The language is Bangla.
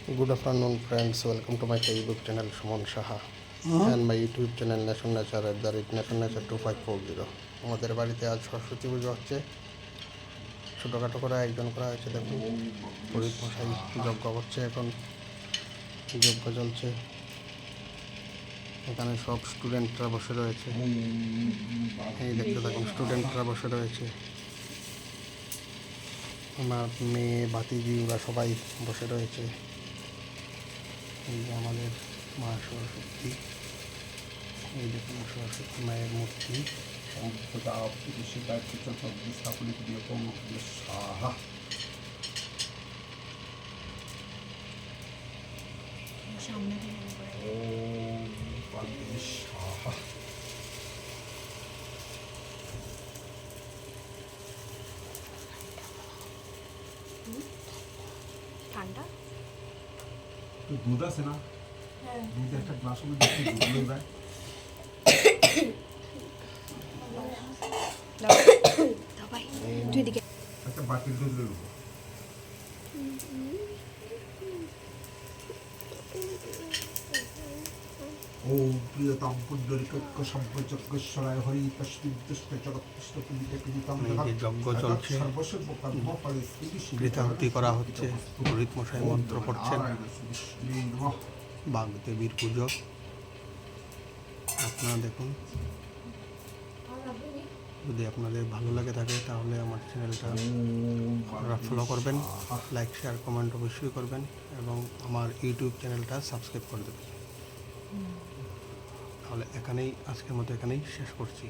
Good afternoon, friends. Welcome to my Facebook channel, Sumon Saha, and my YouTube channel, Nation Nature @Nation Nature 2540. আমাদের বাড়িতে আজ সরস্বতী পুজো হচ্ছে। ছোটোখাটো করে আয়োজন করা হয়েছে। দেখুন, পুরোহিত মশাই যজ্ঞ করছে, এখন যজ্ঞ চলছে। এখানে সব স্টুডেন্টরা বসে রয়েছে। এই দেখতে থাকুন, স্টুডেন্টরা বসে রয়েছে। আমার মেয়ে, ভাতিজি, ওরা সবাই বসে রয়েছে। এই যে আমাদের মা সরস্বতী, এই দেখুন সরস্বতী মায়ের মূর্তি। ঠান্ডা দুধ আছে না? দুধ একটা গ্লাসের মধ্যে দুধ দেয়। একটা বাটির দুধ নেব। ওম প্রিয়তম পুণ্ডরিকৈক্য সম্প্রযজ্ঞশ্বরায় হরি তস্মিন তুষ্ট জগৎপুষ্ট পুণ্যে পীড়িতম যজ্ঞ চলছে, সর্বসর্ব কর্মফলে শ্রীকৃষ্ণ গীতাহুতি করা হচ্ছে। পুরোহিত মশাই মন্ত্র পড়ছেন। বাগদেবীর পুজো আপনারা দেখুন। যদি আপনাদের ভালো লাগে থাকে তাহলে আমার চ্যানেলটা আপনারা ফলো করবেন, লাইক শেয়ার কমেন্ট অবশ্যই করবেন, এবং আমার ইউটিউব চ্যানেলটা সাবস্ক্রাইব করে দেবেন। তাহলে আজকের মতো এখানেই শেষ করছি।